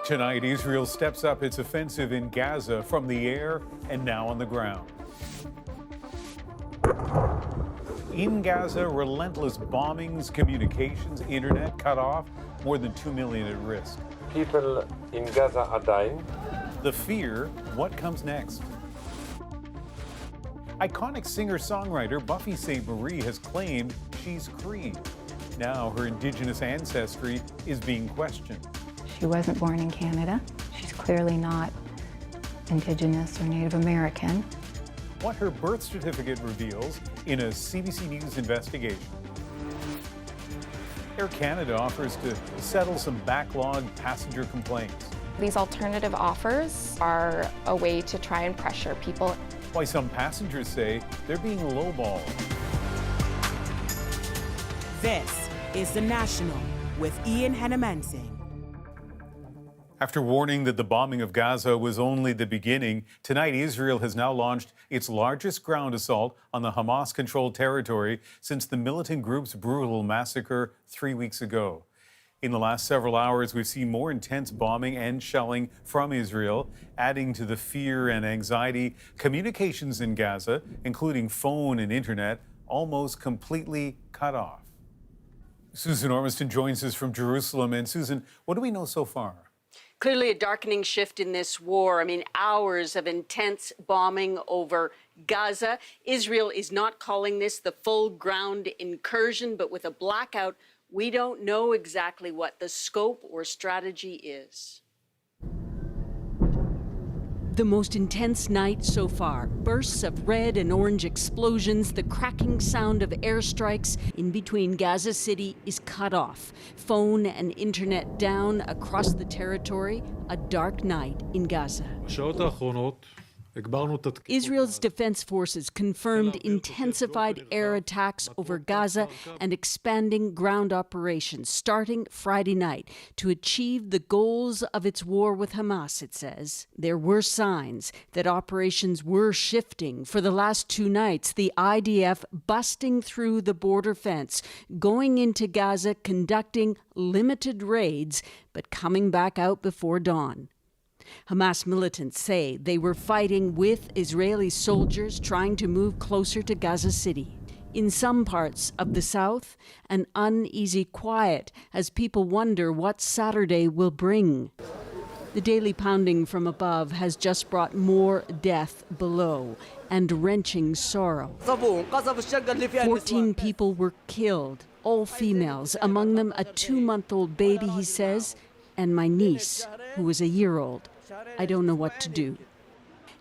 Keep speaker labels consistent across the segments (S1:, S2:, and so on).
S1: Tonight, Israel steps up its offensive in Gaza from the air and now on the ground. In Gaza, relentless bombings, communications, internet cut off, more than 2 million at risk.
S2: People in Gaza are dying.
S1: The fear, what comes next? Iconic singer-songwriter Buffy Sainte-Marie has claimed she's Cree. Now her Indigenous ancestry is being questioned.
S3: She wasn't born in Canada. She's clearly not Indigenous or Native American.
S1: What her birth certificate reveals in a CBC News investigation. Air Canada offers to settle some backlog passenger complaints.
S4: These alternative offers are a way to try and pressure people.
S1: Why some passengers say they're being lowballed.
S5: This is The National with Ian Hannamansing.
S1: After warning that the bombing of Gaza was only the beginning, tonight Israel has now launched its largest ground assault on the Hamas-controlled territory since the militant group's brutal massacre 3 weeks ago. In the last several hours, we've seen more intense bombing and shelling from Israel, adding to the fear and anxiety. Communications in Gaza, including phone and internet, almost completely cut off. Susan Ormiston joins us from Jerusalem. And Susan, what do we know so far?
S6: Clearly a darkening shift in this war. I mean, hours of intense bombing over Gaza. Israel is not calling this the full ground incursion, but with a blackout, we don't know exactly what the scope or strategy is.
S5: The most intense night so far. Bursts of red and orange explosions, the cracking sound of airstrikes in between Gaza City is cut off. Phone and internet down across the territory. A dark night in Gaza. Israel's defense forces confirmed intensified air attacks over Gaza and expanding ground operations starting Friday night to achieve the goals of its war with Hamas, it says. There were signs that operations were shifting. For the last 2 nights, the IDF busting through the border fence, going into Gaza, conducting limited raids, but coming back out before dawn. Hamas militants say they were fighting with Israeli soldiers trying to move closer to Gaza City. In some parts of the south, an uneasy quiet as people wonder what Saturday will bring. The daily pounding from above has just brought more death below and wrenching sorrow. 14 people were killed, all females, among them a 2-month-old baby, he says, and my niece, who was a year old. I don't know what to do.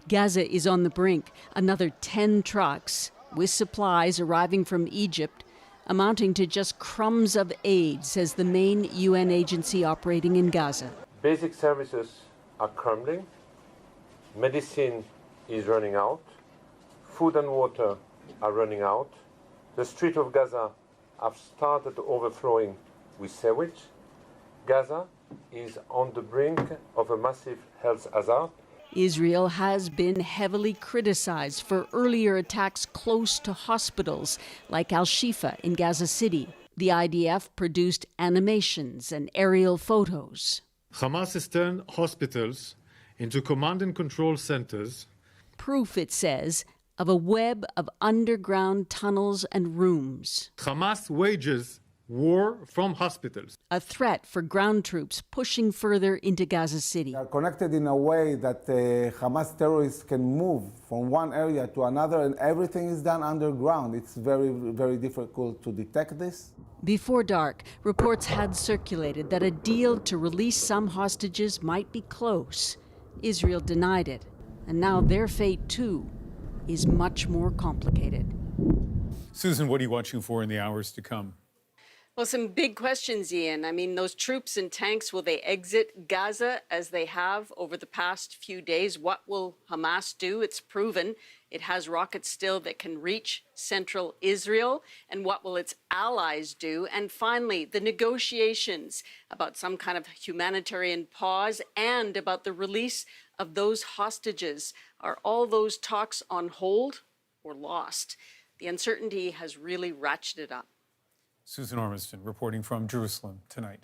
S5: Gaza is on the brink. Another 10 trucks with supplies arriving from Egypt, amounting to just crumbs of aid, says the main UN agency operating in Gaza.
S2: Basic services are crumbling. Medicine is running out. Food and water are running out. The streets of Gaza have started overflowing with sewage. Gaza is on the brink of a massive health hazard.
S5: Israel has been heavily criticized for earlier attacks close to hospitals like Al-Shifa in Gaza City. The IDF produced animations and aerial photos.
S7: Hamas has turned hospitals into command and control centers.
S5: Proof, it says, of a web of underground tunnels and rooms.
S7: Hamas wages war from hospitals.
S5: A threat for ground troops pushing further into Gaza City.
S8: They are connected in a way that Hamas terrorists can move from one area to another, and everything is done underground. It's very, very difficult to detect this.
S5: Before dark, reports had circulated that a deal to release some hostages might be close. Israel denied it, and now their fate, too, is much more complicated.
S1: Susan, what are you watching for in the hours to come?
S6: Well, some big questions, Ian. I mean, those troops and tanks, will they exit Gaza as they have over the past few days? What will Hamas do? It's proven it has rockets still that can reach central Israel. And what will its allies do? And finally, the negotiations about some kind of humanitarian pause and about the release of those hostages. Are all those talks on hold or lost? The uncertainty has really ratcheted up.
S1: Susan Ormiston reporting from Jerusalem tonight.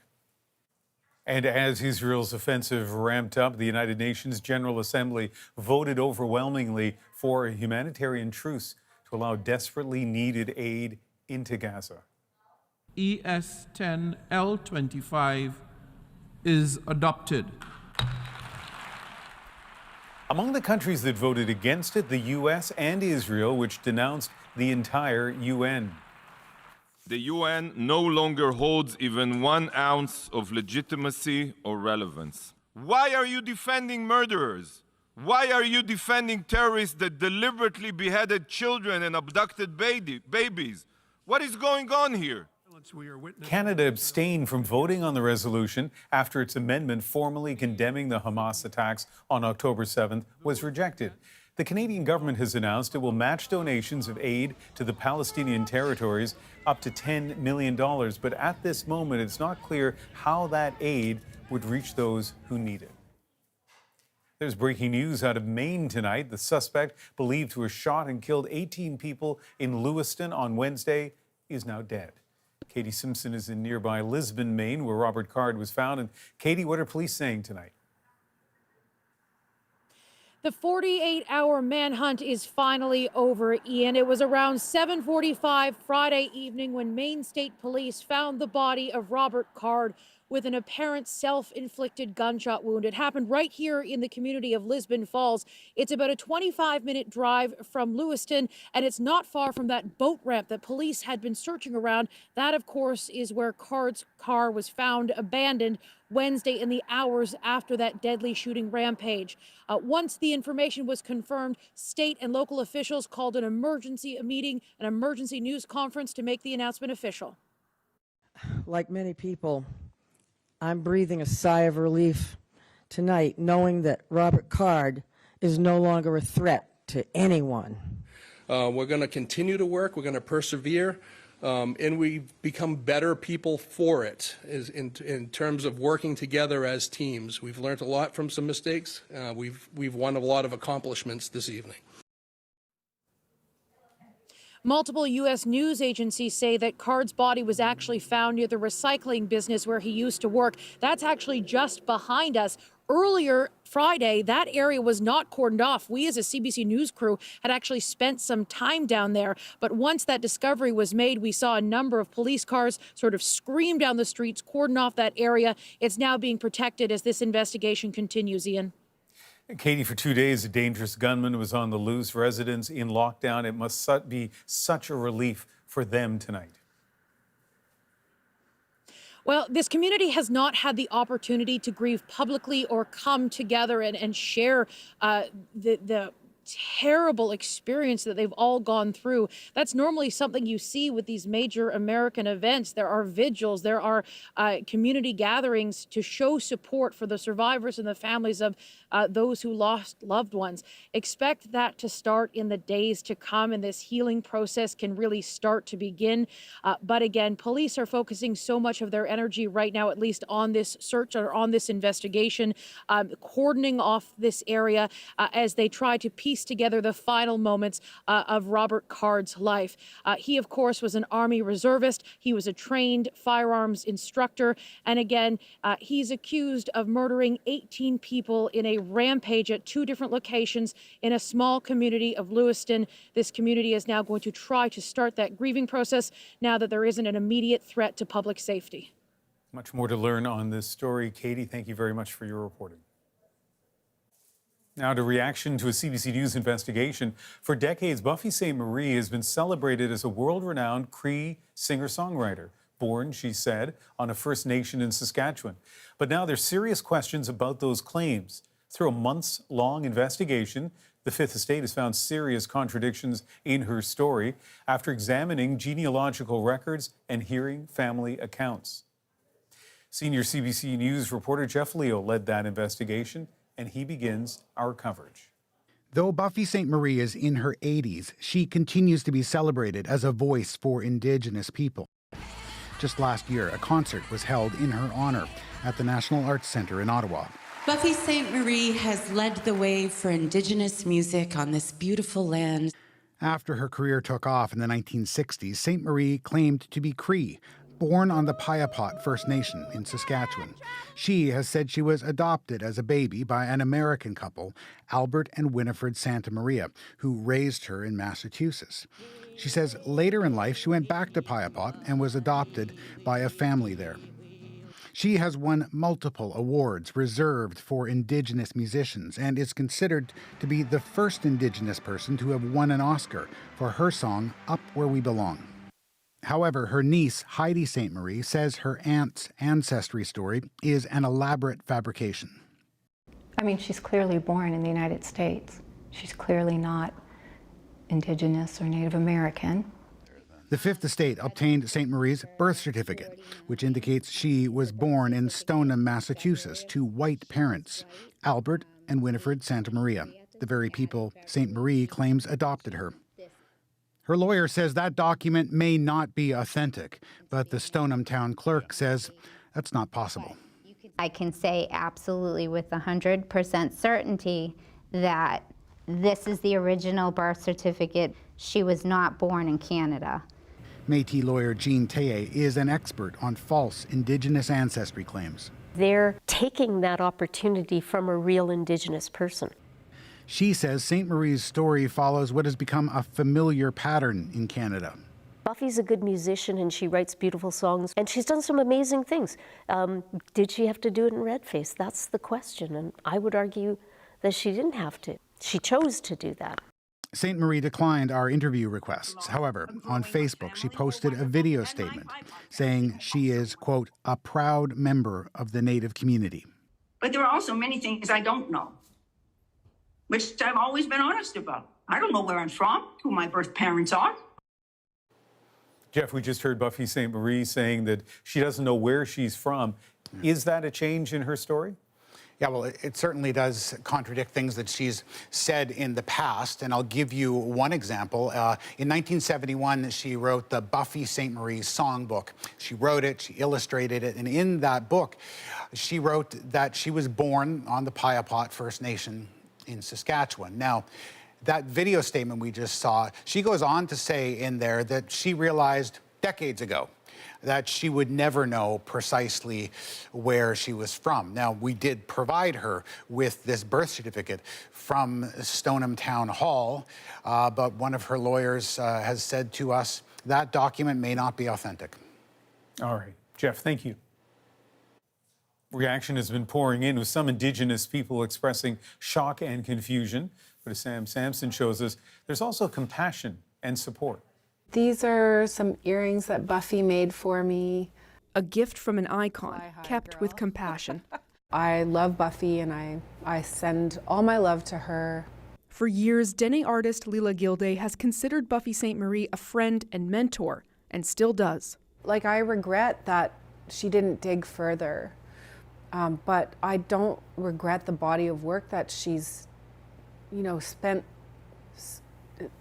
S1: And as Israel's offensive ramped up, the United Nations General Assembly voted overwhelmingly for a humanitarian truce to allow desperately needed aid into Gaza.
S9: ES 10 L25 is adopted.
S1: Among the countries that voted against it, the U.S. and Israel, which denounced the entire UN.
S10: The UN no longer holds even 1 ounce of legitimacy or relevance. Why are you defending murderers? Why are you defending terrorists that deliberately beheaded children and abducted babies? What is going on here?
S1: Canada abstained from voting on the resolution after its amendment formally condemning the Hamas attacks on October 7th was rejected. The Canadian government has announced it will match donations of aid to the Palestinian territories up to $10 million. But at this moment, it's not clear how that aid would reach those who need it. There's breaking news out of Maine tonight. The suspect, believed to have shot and killed 18 people in Lewiston on Wednesday, is now dead. Katie Simpson is in nearby Lisbon, Maine, where Robert Card was found. And Katie, what are police saying tonight?
S11: The 48-hour manhunt is finally over, Ian. It was around 7:45 Friday evening when Maine State Police found the body of Robert Card with an apparent self-inflicted gunshot wound. It happened right here in the community of Lisbon Falls. It's about a 25-minute drive from Lewiston, and it's not far from that boat ramp that police had been searching around. That, of course, is where Card's car was found abandoned Wednesday in the hours after that deadly shooting rampage. Once the information was confirmed, state and local officials called an emergency news conference to make the announcement official.
S12: Like many people, I'm breathing a sigh of relief tonight, knowing that Robert Card is no longer a threat to anyone.
S13: We're going to continue to work. We're going to persevere. And we've become better people for it in terms of working together as teams. We've learned a lot from some mistakes. We've won a lot of accomplishments this evening.
S11: Multiple U.S. news agencies say that Card's body was actually found near the recycling business where he used to work. That's actually just behind us. Earlier Friday, that area was not cordoned off. We as a CBC News crew had actually spent some time down there. But once that discovery was made, we saw a number of police cars sort of scream down the streets, cordon off that area. It's now being protected as this investigation continues, Ian.
S1: Katie, for 2 days, a dangerous gunman was on the loose. Residents in lockdown. It must be such a relief for them tonight.
S11: Well, this community has not had the opportunity to grieve publicly or come together and share the terrible experience that they've all gone through. That's normally something you see with these major American events. There are vigils, there are community gatherings to show support for the survivors and the families of those who lost loved ones. Expect that to start in the days to come, and this healing process can really start to begin. But again, police are focusing so much of their energy right now, at least on this search or on this investigation, cordoning off this area as they try to piece together the final moments of Robert Card's life. He, of course, was an Army reservist. He was a trained firearms instructor. And again, he's accused of murdering 18 people in a rampage at 2 different locations in a small community of Lewiston. This community is now going to try to start that grieving process now that there isn't an immediate threat to public safety.
S1: Much more to learn on this story. Katie, thank you very much for your reporting. Now to reaction to a CBC News investigation. For decades, Buffy Sainte-Marie has been celebrated as a world-renowned Cree singer-songwriter, born, she said, on a First Nation in Saskatchewan. But now there's serious questions about those claims. Through a months-long investigation, the Fifth Estate has found serious contradictions in her story after examining genealogical records and hearing family accounts. Senior CBC News reporter Jeff Leo led that investigation, and he begins our coverage.
S14: Though Buffy Sainte-Marie is in her 80s, she continues to be celebrated as a voice for Indigenous people. Just last year, a concert was held in her honor at the National Arts Centre in Ottawa.
S15: Buffy Sainte-Marie has led the way for Indigenous music on this beautiful land.
S14: After her career took off in the 1960s, Sainte-Marie claimed to be Cree, born on the Piapot First Nation in Saskatchewan. She has said she was adopted as a baby by an American couple, Albert and Winifred Sainte-Marie, who raised her in Massachusetts. She says later in life she went back to Piapot and was adopted by a family there. She has won multiple awards reserved for Indigenous musicians and is considered to be the first Indigenous person to have won an Oscar for her song, Up Where We Belong. However, her niece, Heidi Sainte-Marie, says her aunt's ancestry story is an elaborate fabrication.
S3: I mean, she's clearly born in the United States. She's clearly not Indigenous or Native American.
S14: The Fifth Estate obtained Sainte-Marie's birth certificate, which indicates she was born in Stoneham, Massachusetts, to white parents, Albert and Winifred Sainte-Marie, the very people Sainte-Marie claims adopted her. Her lawyer says that document may not be authentic, but the Stoneham town clerk says that's not possible.
S16: I can say absolutely with 100% certainty that this is the original birth certificate. She was not born in Canada.
S14: Métis lawyer Jean Thaye is an expert on false Indigenous ancestry claims.
S17: They're taking that opportunity from a real Indigenous person.
S14: She says Sainte-Marie's story follows what has become a familiar pattern in Canada.
S17: Buffy's a good musician and she writes beautiful songs and she's done some amazing things. Did she have to do it in red face? That's the question, and I would argue that she didn't have to. She chose to do that.
S14: Sainte-Marie declined our interview requests. However, on Facebook, she posted a video statement saying she is, quote, a proud member of the Native community.
S18: But there are also many things I don't know, which I've always been honest about. I don't know where I'm from, who my birth parents are.
S1: Jeff, we just heard Buffy Sainte-Marie saying that she doesn't know where she's from. Is that a change in her story?
S14: Yeah, well, it certainly does contradict things that she's said in the past, and I'll give you one example. In 1971, she wrote the Buffy Sainte-Marie songbook. She wrote it, she illustrated it, and in that book, she wrote that she was born on the Piapot First Nation in Saskatchewan. Now, that video statement we just saw, she goes on to say in there that she realized decades ago that she would never know precisely where she was from. Now, we did provide her with this birth certificate from Stoneham Town Hall, but one of her lawyers has said to us that document may not be authentic.
S1: All right. Jeff, thank you. Reaction has been pouring in, with some Indigenous people expressing shock and confusion. But as Sam Sampson shows us, there's also compassion and support.
S19: These are some earrings that Buffy made for me.
S20: A gift from an icon, kept with compassion.
S19: I love Buffy and I send all my love to her.
S20: For years, Dene artist Lila Gilday has considered Buffy Sainte-Marie a friend and mentor, and still does.
S19: Like, I regret that she didn't dig further, but I don't regret the body of work that she's, spent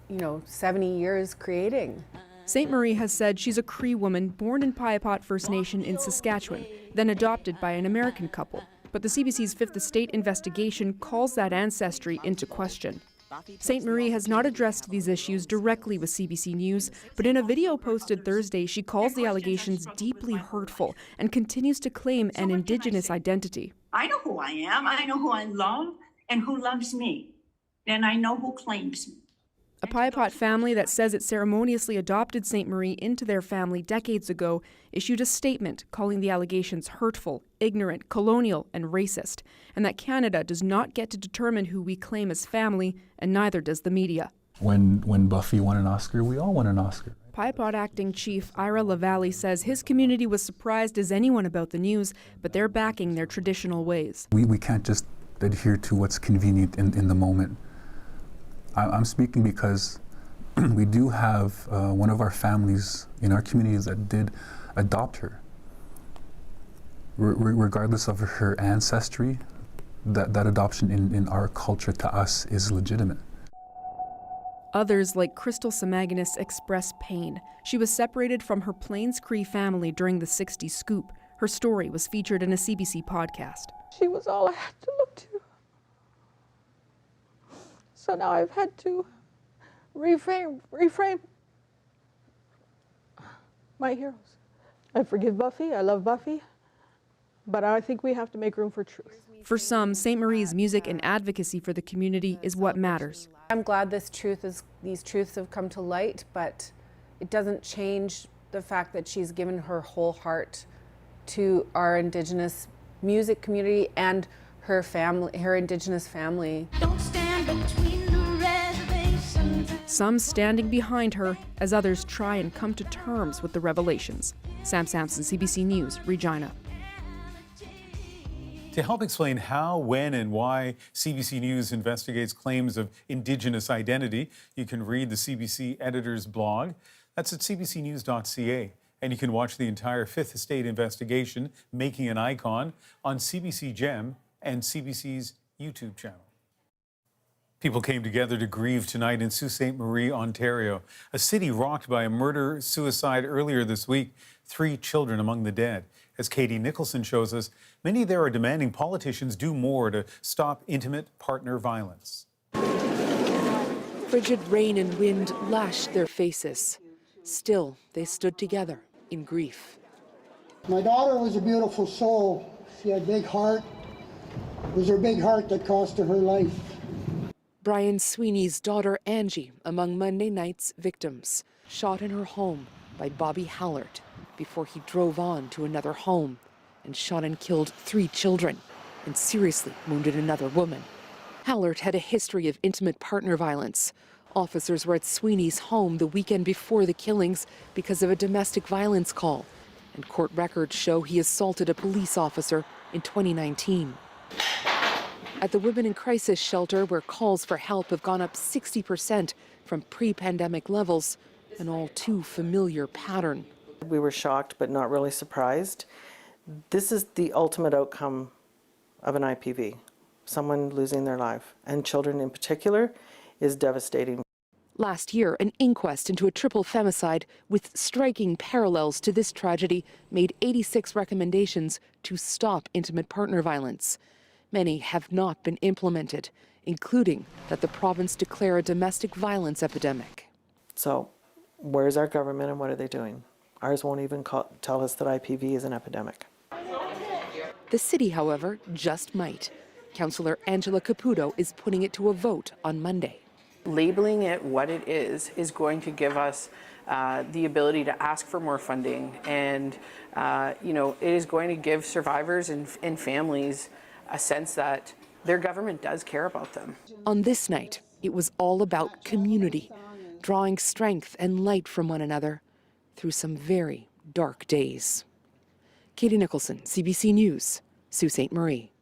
S19: 70 years creating.
S20: Sainte-Marie has said she's a Cree woman born in Piapot First Nation in Saskatchewan, then adopted by an American couple. But the CBC's Fifth Estate investigation calls that ancestry into question. Sainte-Marie has not addressed these issues directly with CBC News, but in a video posted Thursday, she calls the allegations deeply hurtful and continues to claim an Indigenous identity.
S18: I know who I am, I know who I love, and who loves me. And I know who claims me.
S20: A Piapot family that says it ceremoniously adopted Sainte-Marie into their family decades ago issued a statement calling the allegations hurtful, ignorant, colonial, and racist, and that Canada does not get to determine who we claim as family, and neither does the media.
S21: When Buffy won an Oscar, we all won an Oscar.
S20: Piapot acting chief Ira LaValle says his community was surprised as anyone about the news, but they're backing their traditional ways.
S21: We can't just adhere to what's convenient in the moment. I'm speaking because we do have one of our families in our communities that did adopt her. Regardless of her ancestry, that adoption in our culture to us is legitimate.
S20: Others, like Crystal Samaginus, express pain. She was separated from her Plains Cree family during the 60s scoop. Her story was featured in a CBC podcast.
S22: She was all I had to look to. So now I've had to reframe my heroes. I forgive Buffy, I love Buffy, but I think we have to make room for truth.
S20: For some, Sainte-Marie's music and advocacy for the community is what matters.
S19: I'm glad these truths have come to light, but it doesn't change the fact that she's given her whole heart to our Indigenous music community and her family, her Indigenous family.
S2: Don't stand between the reservations.
S20: Some standing behind her as others try and come to terms with the revelations. Sam Sampson, CBC News, Regina.
S1: To help explain how, when, and why CBC News investigates claims of Indigenous identity, you can read the CBC editor's blog. That's at cbcnews.ca. And you can watch the entire Fifth Estate investigation, Making an Icon, on CBC Gem and CBC's YouTube channel. People came together to grieve tonight in Sault Ste. Marie, Ontario, a city rocked by a murder-suicide earlier this week, 3 children among the dead. As Katie Nicholson shows us, many there are demanding politicians do more to stop intimate partner violence.
S4: Frigid rain and wind lashed their faces. Still, they stood together in grief.
S23: My daughter was a beautiful soul. She had a big heart. It was her big heart that cost her life.
S4: Brian Sweeney's daughter Angie among Monday night's victims, shot in her home by Bobby Hallert before he drove on to another home and shot and killed 3 children and seriously wounded another woman. Hallert had a history of intimate partner violence. Officers were at Sweeney's home the weekend before the killings because of a domestic violence call, and court records show he assaulted a police officer in 2019. At the Women in Crisis shelter, where calls for help have gone up 60% from pre-pandemic levels, an all too familiar pattern.
S24: We were shocked but not really surprised. This is the ultimate outcome of an IPV, someone losing their life, and children in particular is devastating.
S4: Last year, an inquest into a triple femicide with striking parallels to this tragedy made 86 recommendations to stop intimate partner violence. Many have not been implemented, including that the province declare a domestic violence epidemic.
S24: So, where's our government and what are they doing? Ours won't even tell us that IPV is an epidemic.
S4: The city, however, just might. Councillor Angela Caputo is putting it to a vote on Monday.
S25: Labeling it what it is going to give us the ability to ask for more funding, and it is going to give survivors and families a sense that their government does care about them.
S4: On this night, it was all about community, drawing strength and light from one another through some very dark days. Katie Nicholson, CBC News, Sault Ste. Marie.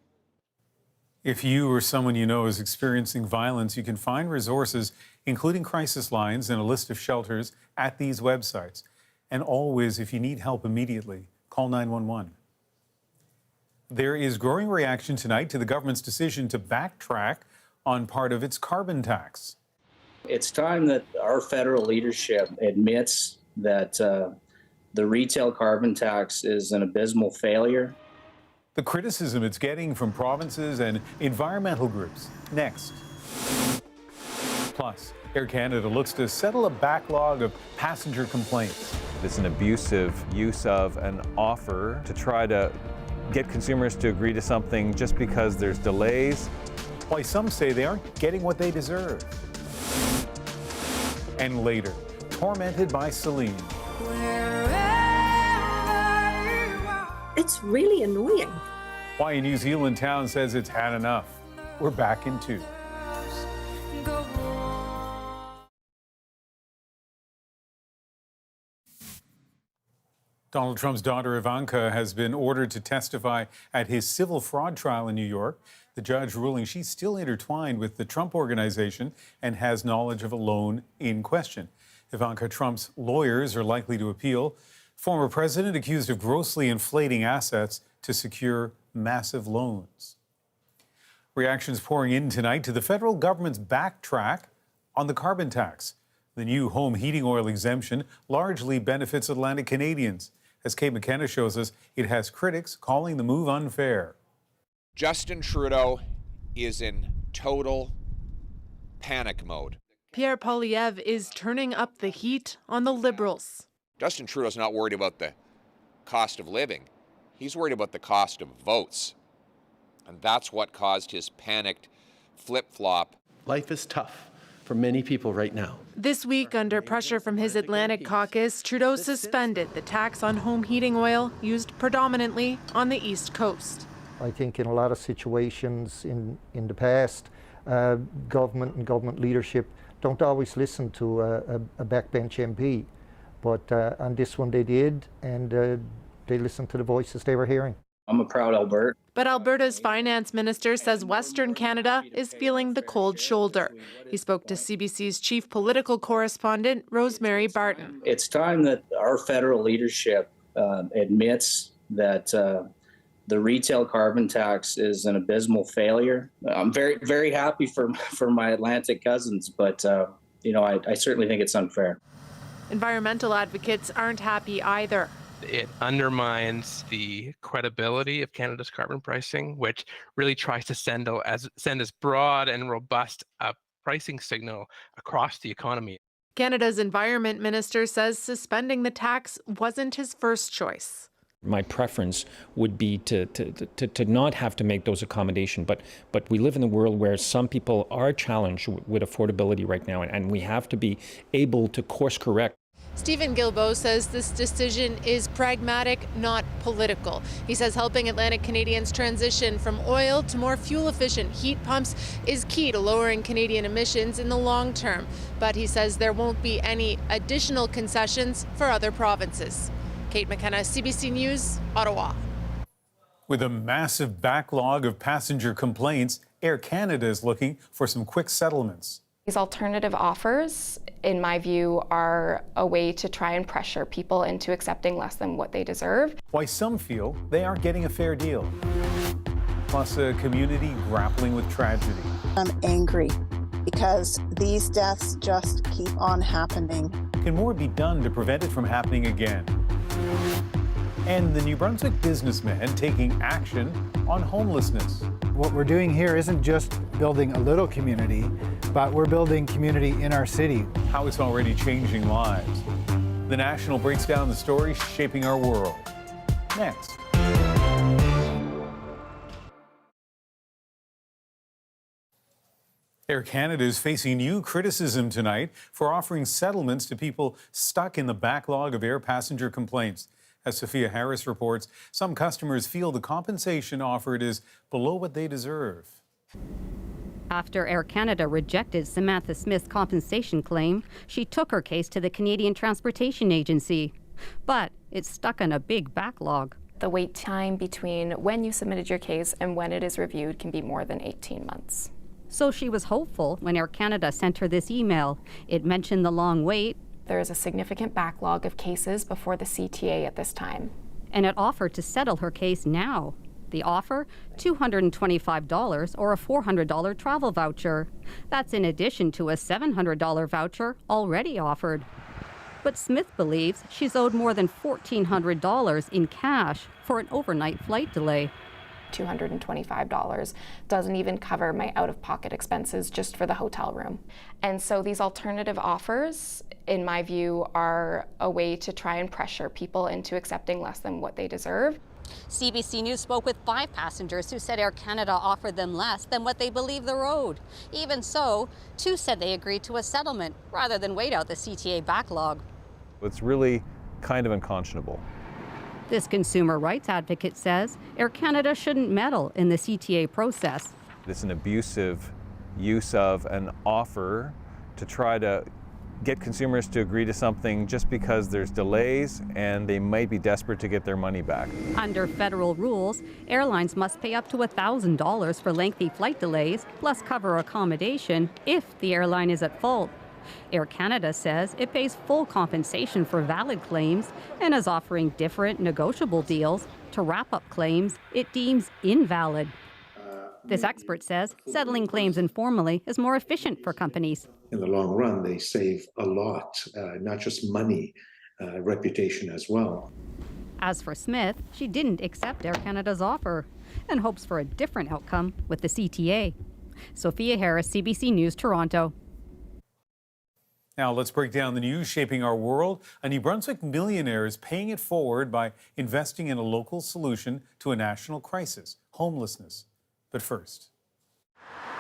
S1: If you or someone you know is experiencing violence, you can find resources, including crisis lines and a list of shelters, at these websites. And always, if you need help immediately, call 911. There is growing reaction tonight to the government's decision to backtrack on part of its carbon tax.
S26: It's time that our federal leadership admits that the retail carbon tax is an abysmal failure.
S1: The criticism it's getting from provinces and environmental groups. Next. Plus, Air Canada looks to settle a backlog of passenger complaints.
S27: It's an abusive use of an offer to try to get consumers to agree to something just because there's delays.
S1: Why some say they aren't getting what they deserve. And later, tormented by Celine.
S28: It's really annoying.
S1: Why a New Zealand town says it's had enough. We're back in 2. Donald Trump's daughter Ivanka has been ordered to testify at his civil fraud trial in New York. The judge ruling she's still intertwined with the Trump Organization and has knowledge of a loan in question. Ivanka Trump's lawyers are likely to appeal. Former president accused of grossly inflating assets to secure massive loans. Reactions pouring in tonight to the federal government's backtrack on the carbon tax. The new home heating oil exemption largely benefits Atlantic Canadians. As Kate McKenna shows us, it has critics calling the move unfair.
S29: Justin Trudeau is in total panic mode.
S30: Pierre Poilievre is turning up the heat on the Liberals.
S29: Justin Trudeau's not worried about the cost of living. He's worried about the cost of votes. And that's what caused his panicked flip-flop.
S5: Life is tough for many people right now.
S11: This week, under pressure from his Atlantic caucus, Trudeau suspended the tax on home heating oil used predominantly on the East Coast.
S6: I think in a lot of situations in the past, government and government leadership don't always listen to a backbench MP. But on this one they did, and they listened to the voices they were hearing.
S26: I'm a proud Albertan.
S11: But Alberta's finance minister says Western Canada is feeling the cold shoulder. He spoke to CBC's chief political correspondent, Rosemary Barton.
S26: It's time that our federal leadership admits that the retail carbon tax is an abysmal failure. I'm very, very happy for my Atlantic cousins, but I certainly think it's unfair.
S11: Environmental advocates aren't happy either.
S7: It undermines the credibility of Canada's carbon pricing, which really tries to send as broad and robust a pricing signal across the economy.
S11: Canada's environment minister says suspending the tax wasn't his first choice.
S8: My preference would be to not have to make those accommodations, but we live in a world where some people are challenged with affordability right now, and we have to be able to course correct.
S11: Stephen Guilbeault says this decision is pragmatic, not political. He says helping Atlantic Canadians transition from oil to more fuel-efficient heat pumps is key to lowering Canadian emissions in the long term. But he says there won't be any additional concessions for other provinces. Kate McKenna, CBC News, Ottawa.
S1: With a massive backlog of passenger complaints, Air Canada is looking for some quick settlements.
S9: These alternative offers, in my view, are a way to try and pressure people into accepting less than what they deserve.
S1: Why some feel they aren't getting a fair deal. Plus, a community grappling with tragedy.
S10: I'm angry because these deaths just keep on happening.
S1: Can more be done to prevent it from happening again? And the New Brunswick businessman taking action on homelessness.
S12: What we're doing here isn't just building a little community, but we're building community in our city.
S1: How it's already changing lives. The National breaks down the stories shaping our world. Next. Air Canada is facing new criticism tonight for offering settlements to people stuck in the backlog of air passenger complaints. As Sophia Harris reports, some customers feel the compensation offered is below what they deserve.
S13: After Air Canada rejected Samantha Smith's compensation claim, she took her case to the Canadian Transportation Agency. But it's stuck on a big backlog.
S9: The wait time between when you submitted your case and when it is reviewed can be more than 18 months.
S13: So she was hopeful when Air Canada sent her this email. It mentioned the long wait.
S9: There is a significant backlog of cases before the CTA at this time.
S13: And it offered to settle her case now. The offer, $225 or a $400 travel voucher. That's in addition to a $700 voucher already offered. But Smith believes she's owed more than $1,400 in cash for an overnight flight delay.
S9: $225 doesn't even cover my out-of-pocket expenses just for the hotel room. And so these alternative offers, in my view, are a way to try and pressure people into accepting less than what they deserve.
S13: CBC News spoke with 5 passengers who said Air Canada offered them less than what they believe they're owed. Even so, 2 said they agreed to a settlement rather than wait out the CTA backlog.
S27: It's really kind of unconscionable.
S13: This consumer rights advocate says Air Canada shouldn't meddle in the CTA process.
S27: It's an abusive use of an offer to try to get consumers to agree to something just because there's delays and they might be desperate to get their money back.
S13: Under federal rules, airlines must pay up to $1,000 for lengthy flight delays, plus cover accommodation if the airline is at fault. Air Canada says it pays full compensation for valid claims and is offering different negotiable deals to wrap up claims it deems invalid. This expert says settling claims informally is more efficient for companies.
S28: In the long run, they save a lot, not just money, reputation as well.
S13: As for Smith, she didn't accept Air Canada's offer and hopes for a different outcome with the CTA. Sophia Harris, CBC News, Toronto.
S1: Now let's break down the news shaping our world. A New Brunswick millionaire is paying it forward by investing in a local solution to a national crisis, homelessness. But first,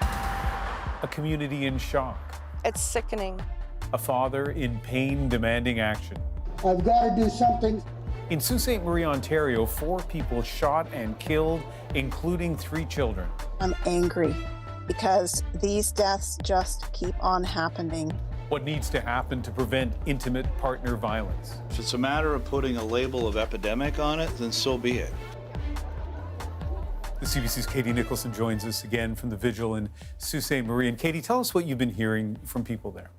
S1: a community in shock.
S10: It's sickening.
S1: A father in pain demanding action.
S23: I've got to do something.
S1: In Sault Ste.-Marie, Ontario, 4 people shot and killed, including 3 children.
S10: I'm angry because these deaths just keep on happening.
S1: What needs to happen to prevent intimate partner violence?
S3: If it's a matter of putting a label of epidemic on it, then so be it.
S1: The CBC's Katie Nicholson joins us again from the vigil in Sault Ste.-Marie. And Katie, tell us what you've been hearing from people there.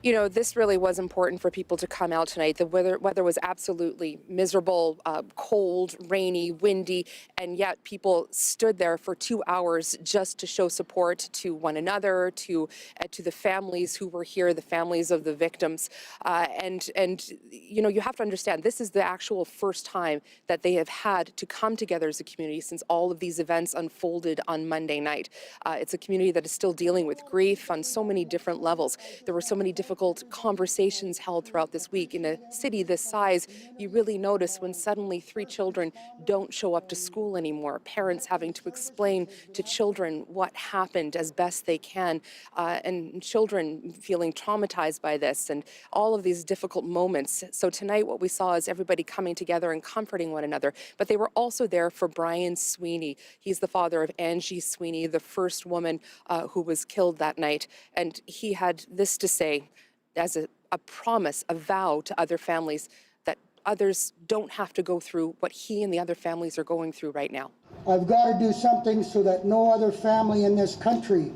S4: You know, this really was important for people to come out tonight. The weather was absolutely miserable, cold, rainy, windy, and yet people stood there for 2 hours just to show support to one another, to the families who were here, the families of the victims. And you know, you have to understand, this is the actual first time that they have had to come together as a community since all of these events unfolded on Monday night. It's a community that is still dealing with grief on so many different levels. There were so many difficult conversations held throughout this week. In a city this size, you really notice when suddenly 3 children don't show up to school anymore, parents having to explain to children what happened as best they can, and children feeling traumatized by this and all of these difficult moments. So tonight what we saw is everybody coming together and comforting one another, but they were also there for Brian Sweeney. He's the father of Angie Sweeney, the first woman who was killed that night, and he had this to say as a promise, a vow to other families that others don't have to go through what he and the other families are going through right now.
S23: I've got to do something so that no other family in this country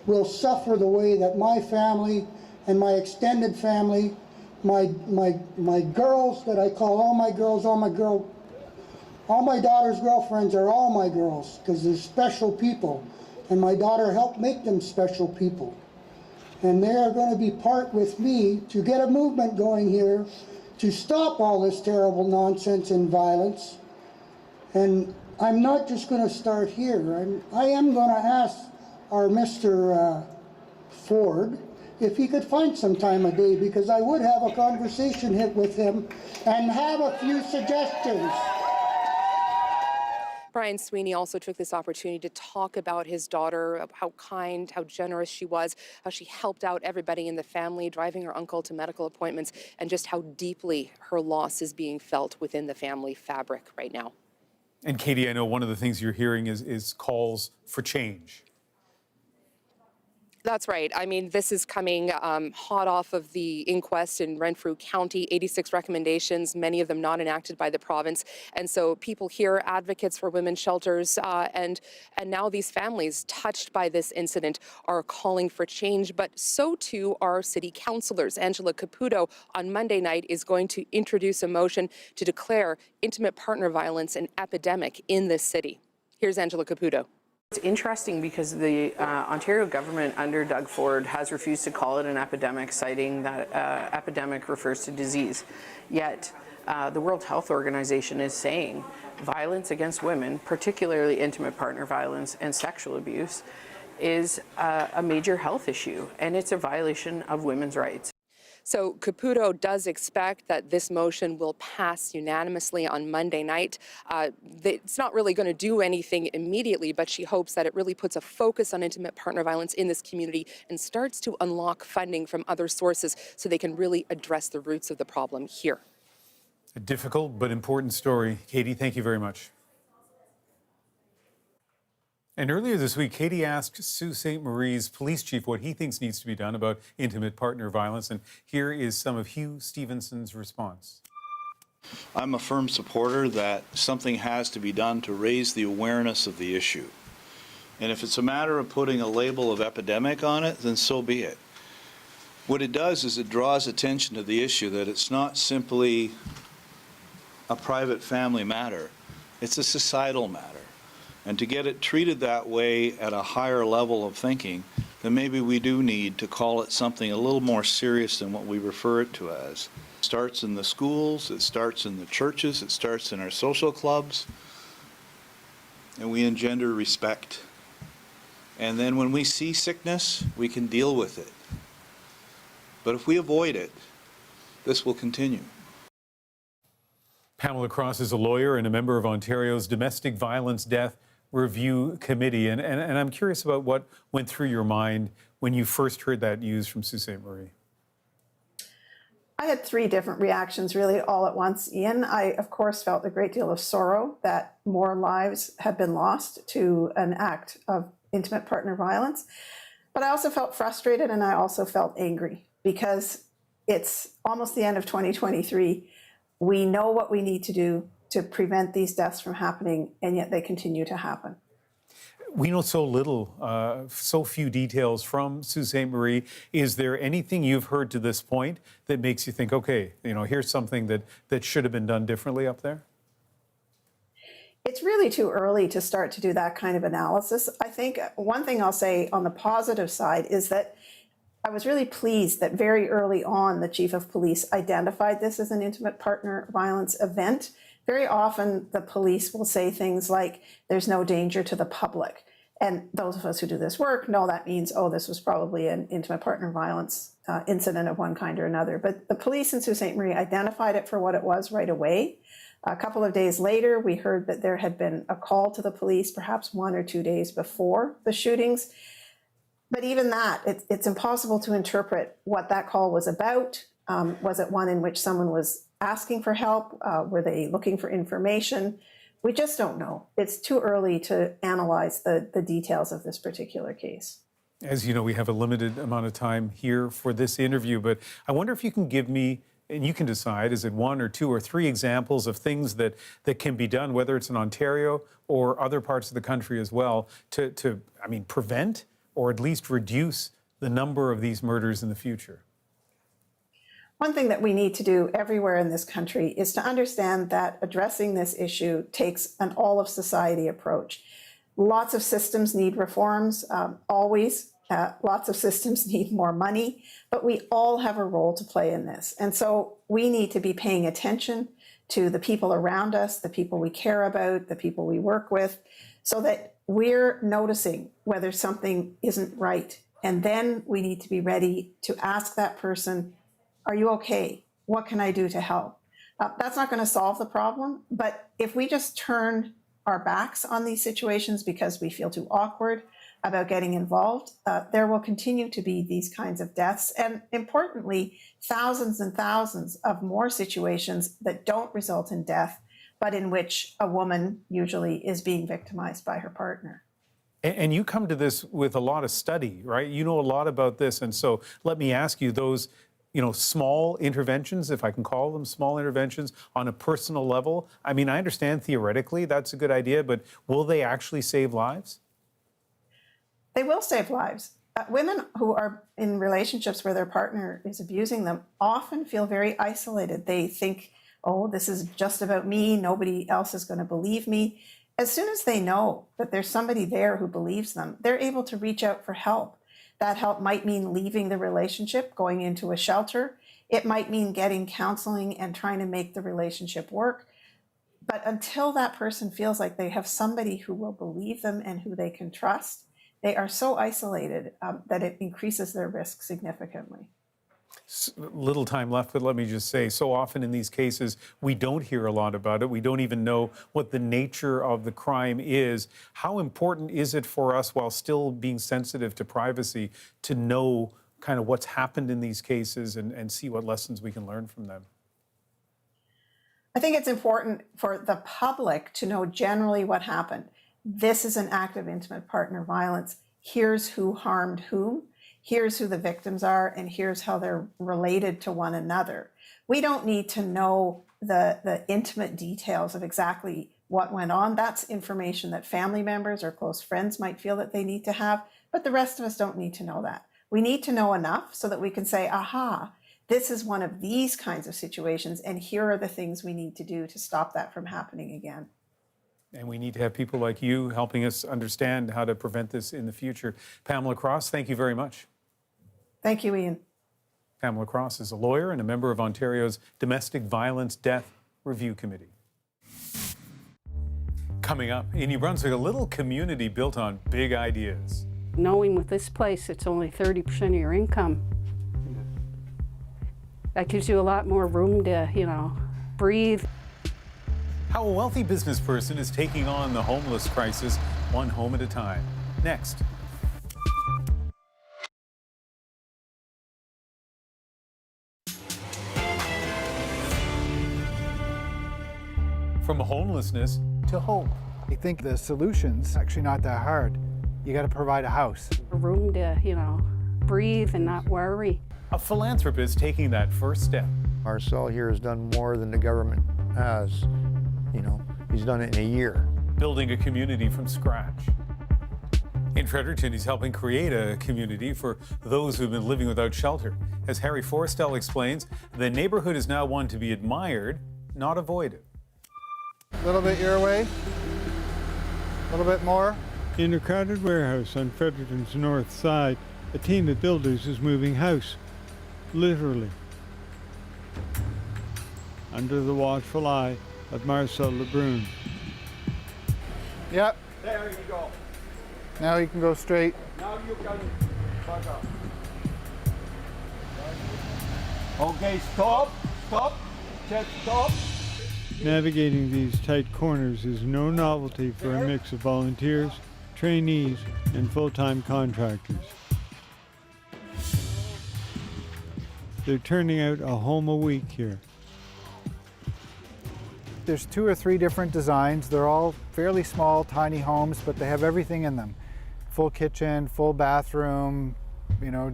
S23: will suffer the way that my family and my extended family, my girls that I call all my daughter's girlfriends are all my girls because they're special people, and my daughter helped make them special people. And they are going to be part with me to get a movement going here to stop all this terrible nonsense and violence. And I'm not just going to start here. I am going to ask our Mr. Ford if he could find some time a day, because I would have a conversation with him and have a few suggestions.
S4: Brian Sweeney also took this opportunity to talk about his daughter, how kind, how generous she was, how she helped out everybody in the family, driving her uncle to medical appointments, and just how deeply her loss is being felt within the family fabric right now.
S1: And Katie, I know one of the things you're hearing is calls for change.
S4: That's right. I mean, this is coming hot off of the inquest in Renfrew County, 86 recommendations, many of them not enacted by the province. And so people here, advocates for women's shelters, and now these families touched by this incident are calling for change, but so too are city councillors. Angela Caputo on Monday night is going to introduce a motion to declare intimate partner violence an epidemic in this city. Here's Angela Caputo.
S25: It's interesting because the Ontario government under Doug Ford has refused to call it an epidemic, citing that epidemic refers to disease. Yet the World Health Organization is saying violence against women, particularly intimate partner violence and sexual abuse, is a major health issue, and it's a violation of women's rights.
S4: So Caputo does expect that this motion will pass unanimously on Monday night. It's not really going to do anything immediately, but she hopes that it really puts a focus on intimate partner violence in this community and starts to unlock funding from other sources so they can really address the roots of the problem here.
S1: A difficult but important story. Katie, thank you very much. And earlier this week, Katie asked Sault Ste.-Marie's police chief what he thinks needs to be done about intimate partner violence. And here is some of Hugh Stevenson's response.
S3: I'm a firm supporter that something has to be done to raise the awareness of the issue. And if it's a matter of putting a label of epidemic on it, then so be it. What it does is it draws attention to the issue that it's not simply a private family matter, it's a societal matter. And to get it treated that way at a higher level of thinking, then maybe we do need to call it something a little more serious than what we refer it to as. It starts in the schools, it starts in the churches, it starts in our social clubs, and we engender respect. And then when we see sickness, we can deal with it. But if we avoid it, this will continue.
S1: Pamela Cross is a lawyer and a member of Ontario's Domestic Violence Death Review Committee. And I'm curious about what went through your mind when you first heard that news from Sault Ste. Marie.
S10: I had three different reactions really all at once, Ian. I, of course, felt a great deal of sorrow that more lives had been lost to an act of intimate partner violence. But I also felt frustrated and I also felt angry because it's almost the end of 2023. We know what we need to do to prevent these deaths from happening, and yet they continue to happen.
S1: We know so little, so few details from Sault Ste. Marie. Is there anything you've heard to this point that makes you think, okay, here's something that should have been done differently up there?
S10: It's really too early to start to do that kind of analysis. I think one thing I'll say on the positive side is that I was really pleased that very early on, the chief of police identified this as an intimate partner violence event. Very often, the police will say things like, there's no danger to the public. And those of us who do this work know that means, oh, this was probably an intimate partner violence incident of one kind or another. But the police in Sault Ste. Marie identified it for what it was right away. A couple of days later, we heard that there had been a call to the police, perhaps 1 or 2 days before the shootings. But even that, it's impossible to interpret what that call was about. Was it one in which someone was asking for help? Were they looking for information? We just don't know. It's too early to analyze the details of this particular case.
S1: As you know, we have a limited amount of time here for this interview, but I wonder if you can give me, and you can decide, is it 1 or 2 or 3 examples of things that can be done, whether it's in Ontario or other parts of the country as well, to prevent or at least reduce the number of these murders in the future?
S10: One thing that we need to do everywhere in this country is to understand that addressing this issue takes an all-of-society approach. Lots of systems need reforms, always. Lots of systems need more money, but we all have a role to play in this. And so we need to be paying attention to the people around us, the people we care about, the people we work with, so that we're noticing whether something isn't right. And then we need to be ready to ask that person, are you okay? What can I do to help? That's not going to solve the problem, but if we just turn our backs on these situations because we feel too awkward about getting involved, there will continue to be these kinds of deaths, and importantly, thousands and thousands of more situations that don't result in death, but in which a woman usually is being victimized by her partner.
S1: And you come to this with a lot of study, right? You know a lot about this, and so let me ask you, those small interventions, if I can call them small interventions on a personal level. I mean, I understand theoretically that's a good idea, but will they actually save lives?
S10: They will save lives. Women who are in relationships where their partner is abusing them often feel very isolated. They think, oh, this is just about me. Nobody else is going to believe me. As soon as they know that there's somebody there who believes them, they're able to reach out for help. That help might mean leaving the relationship, going into a shelter. It might mean getting counseling and trying to make the relationship work. But until that person feels like they have somebody who will believe them and who they can trust, they are so isolated that it increases their risk significantly.
S1: Little time left, but let me just say, so often in these cases, we don't hear a lot about it. We don't even know what the nature of the crime is. How important is it for us, while still being sensitive to privacy, to know kind of what's happened in these cases and see what lessons we can learn from them?
S10: I think it's important for the public to know generally what happened. This is an act of intimate partner violence. Here's who harmed whom. Here's who the victims are, and here's how they're related to one another. We don't need to know the intimate details of exactly what went on. That's information that family members or close friends might feel that they need to have, but the rest of us don't need to know that. We need to know enough so that we can say, aha, this is one of these kinds of situations, and here are the things we need to do to stop that from happening again.
S1: And we need to have people like you helping us understand how to prevent this in the future. Pamela Cross, thank you very much.
S10: Thank you, Ian.
S1: Pamela Cross is a lawyer and a member of Ontario's Domestic Violence Death Review Committee. Coming up, in New Brunswick, a little community built on big ideas.
S2: Knowing with this place it's only 30% of your income, That gives you a lot more room to, breathe.
S1: How a wealthy business person is taking on the homeless crisis one home at a time. Next. From homelessness to hope.
S12: I think the solution's actually not that hard. You got to provide a house.
S2: A room to, breathe and not worry.
S1: A philanthropist taking that first step.
S6: Marcel here has done more than the government has. He's done it in a year.
S1: Building a community from scratch. In Fredericton, he's helping create a community for those who've been living without shelter. As Harry Forrestal explains, the neighborhood is now one to be admired, not avoided.
S12: A little bit your way. A little bit more.
S14: In a crowded warehouse on Fredericton's north side, a team of builders is moving house, literally, under the watchful eye of Marcel Lebrun.
S12: Yep.
S15: There you go.
S12: Now you can go straight.
S15: Now you can back up. Okay, stop, check, stop.
S14: Navigating these tight corners is no novelty for a mix of volunteers, trainees, and full-time contractors. They're turning out a home a week here.
S12: There's 2 or 3 different designs. They're all fairly small, tiny homes, but they have everything in them. Full kitchen, full bathroom,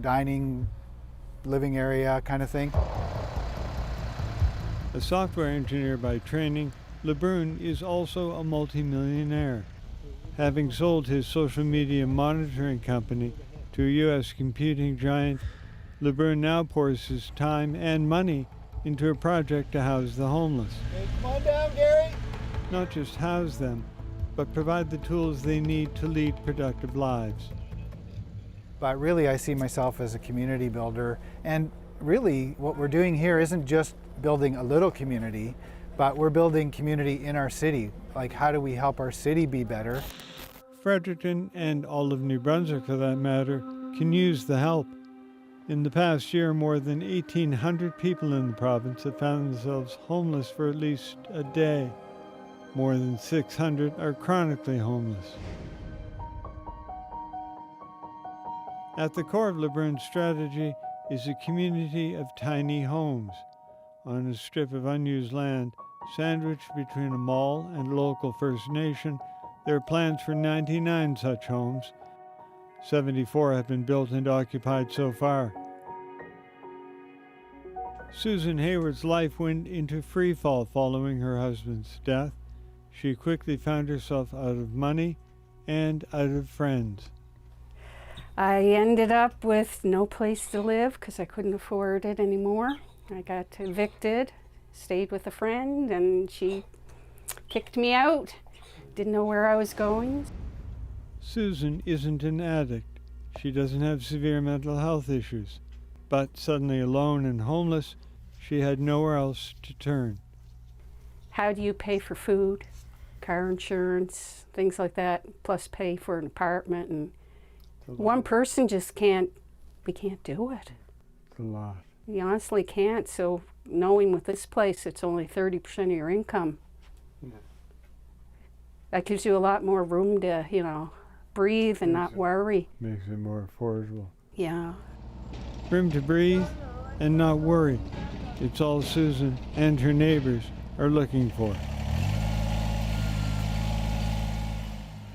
S12: dining, living area kind of thing.
S14: A software engineer by training, Lebrun is also a multimillionaire. Having sold his social media monitoring company to a U.S. computing giant, Lebrun now pours his time and money into a project to house the homeless.
S12: Hey, come on down, Gary.
S14: Not just house them, but provide the tools they need to lead productive lives.
S12: But really, I see myself as a community builder. And really, what we're doing here isn't just building a little community, but we're building community in our city. Like, how do we help our city be better?
S14: Fredericton, and all of New Brunswick for that matter, can use the help. In the past year, more than 1,800 people in the province have found themselves homeless for at least a day. More than 600 are chronically homeless. At the core of Lebrun's strategy is a community of tiny homes on a strip of unused land sandwiched between a mall and a local First Nation. There are plans for 99 such homes. 74 have been built and occupied so far. Susan Hayward's life went into free fall following her husband's death. She quickly found herself out of money and out of friends.
S2: I ended up with no place to live because I couldn't afford it anymore. I got evicted, stayed with a friend, and she kicked me out. Didn't know where I was going.
S14: Susan isn't an addict. She doesn't have severe mental health issues. But suddenly alone and homeless, she had nowhere else to turn.
S2: How do you pay for food, car insurance, things like that, plus pay for an apartment? And one person just can't do it.
S14: It's a lot.
S2: You honestly can't. So knowing with this place it's only 30% of your income, that gives you a lot more room to, breathe and not worry.
S14: Makes it more affordable.
S2: Yeah.
S14: Room to breathe and not worry. It's all Susan and her neighbors are looking for.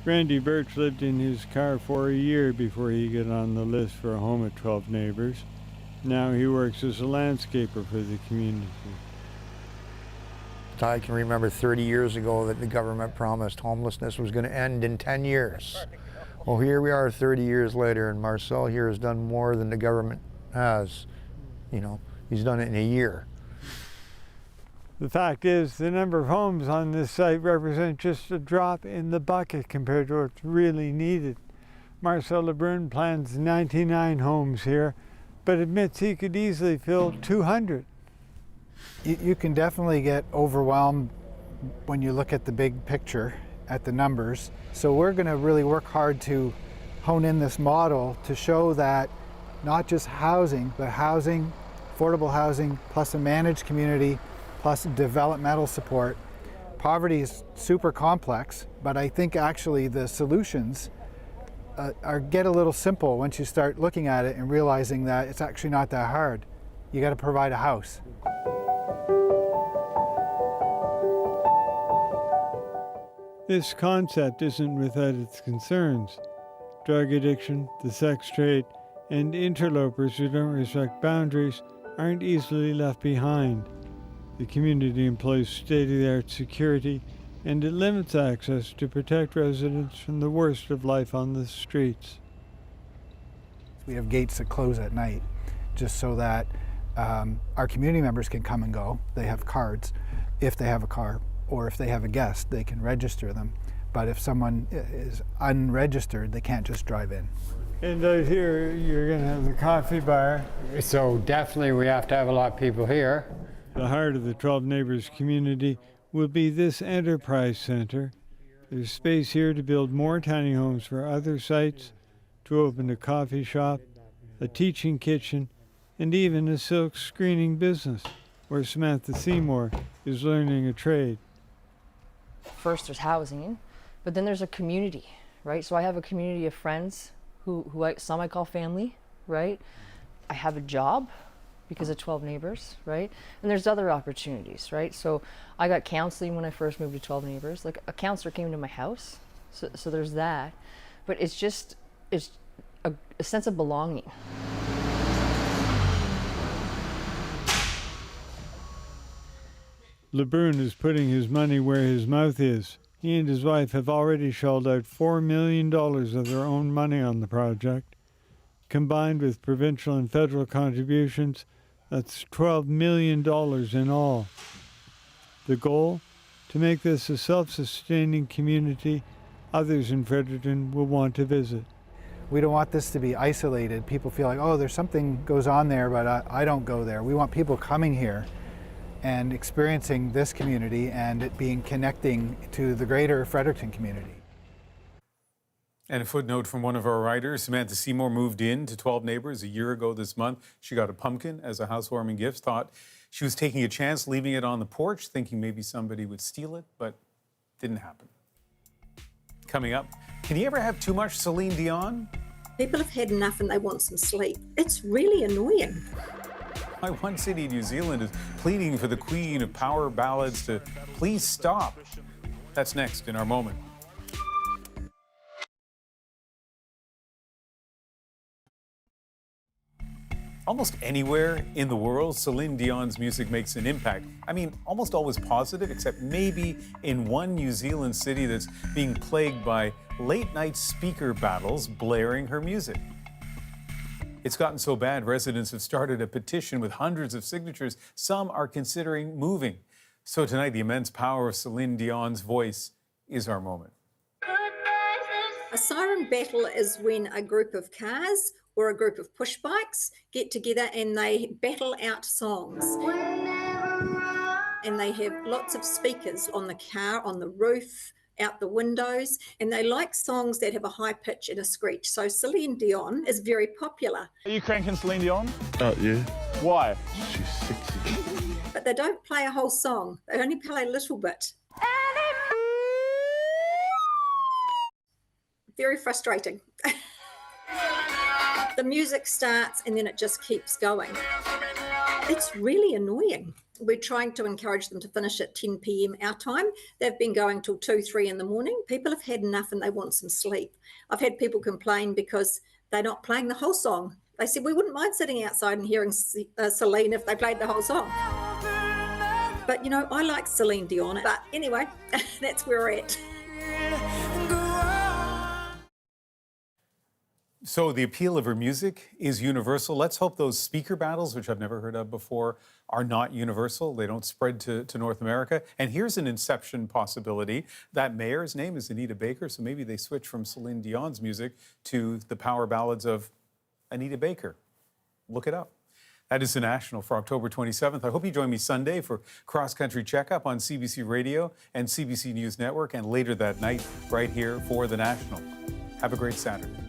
S14: Randy Birch lived in his car for a year before he got on the list for a home at 12 Neighbors. Now he works as a landscaper for the community.
S6: I can remember 30 years ago that the government promised homelessness was going to end in 10 years. Well, here we are 30 years later, and Marcel here has done more than the government has. He's done it in a year.
S14: The fact is, the number of homes on this site represent just a drop in the bucket compared to what's really needed. Marcel Lebrun plans 99 homes here, but admits he could easily fill 200.
S12: You can definitely get overwhelmed when you look at the big picture, at the numbers. So we're going to really work hard to hone in this model to show that not just housing, but housing affordable housing, plus a managed community, plus developmental support. Poverty is super complex, but I think actually the solutions get a little simple once you start looking at it and realizing that it's actually not that hard. You got to provide a house.
S14: This concept isn't without its concerns. Drug addiction, the sex trade, and interlopers who don't respect boundaries aren't easily left behind. The community employs state-of-the-art security, and it limits access to protect residents from the worst of life on the streets.
S12: We have gates that close at night just so that our community members can come and go. They have cards if they have a car, or if they have a guest, they can register them. But if someone is unregistered, they can't just drive in.
S14: And out here, you're going to have the coffee bar.
S16: So definitely we have to have a lot of people here.
S14: The heart of the 12 Neighbors community will be this enterprise center. There's space here to build more tiny homes for other sites, to open a coffee shop, a teaching kitchen, and even a silk screening business, where Samantha Seymour is learning a trade.
S17: First there's housing, but then there's a community, right? So I have a community of friends who some I call family, right? I have a job because of 12 Neighbors, right? And there's other opportunities, right? So I got counseling when I first moved to 12 Neighbors. Like a counselor came to my house, so there's that. But it's a sense of belonging.
S14: LeBrun is putting his money where his mouth is. He and his wife have already shelled out $4 million of their own money on the project. Combined with provincial and federal contributions, that's $12 million in all. The goal? To make this a self-sustaining community others in Fredericton will want to visit.
S12: We don't want this to be isolated. People feel like, oh, there's something goes on there, but I don't go there. We want people coming here and experiencing this community and it being connecting to the greater Fredericton community.
S1: And a footnote from one of our writers, Samantha Seymour moved in to 12 Neighbors a year ago this month. She got a pumpkin as a housewarming gift, thought she was taking a chance leaving it on the porch, thinking maybe somebody would steal it, but didn't happen. Coming up, can you ever have too much Celine Dion?
S18: People have had enough and they want some sleep. It's really annoying.
S1: Why one city in New Zealand is pleading for the queen of power ballads to please stop. That's next in our moment. Almost anywhere in the world, Celine Dion's music makes an impact. I mean, almost always positive, except maybe in one New Zealand city that's being plagued by late-night speaker battles blaring her music. It's gotten so bad, residents have started a petition with hundreds of signatures. Some are considering moving. So tonight, the immense power of Celine Dion's voice is our moment.
S18: A siren battle is when a group of cars or a group of push bikes get together and they battle out songs. And they have lots of speakers on the car, on the roof, out the windows, and they like songs that have a high pitch and a screech. So Celine Dion is very popular.
S19: Are you cranking Celine Dion?
S15: Yeah.
S19: Why?
S15: She's sexy.
S18: But they don't play a whole song. They only play a little bit. Very frustrating. The music starts and then it just keeps going. It's really annoying. We're trying to encourage them to finish at 10 p.m. our time. They've been going till 2, 3 in the morning. People have had enough and they want some sleep. I've had people complain because they're not playing the whole song. They said, we wouldn't mind sitting outside and hearing Celine if they played the whole song. But, you know, I like Celine Dion. But anyway, that's where we're at.
S1: So the appeal of her music is universal. Let's hope those speaker battles, which I've never heard of before, are not universal. They don't spread to North America. And here's an inception possibility. That mayor's name is Anita Baker, so maybe they switch from Celine Dion's music to the power ballads of Anita Baker. Look it up. That is The National for October 27th. I hope you join me Sunday for Cross Country Checkup on CBC Radio and CBC News Network, and later that night right here for The National. Have a great Saturday.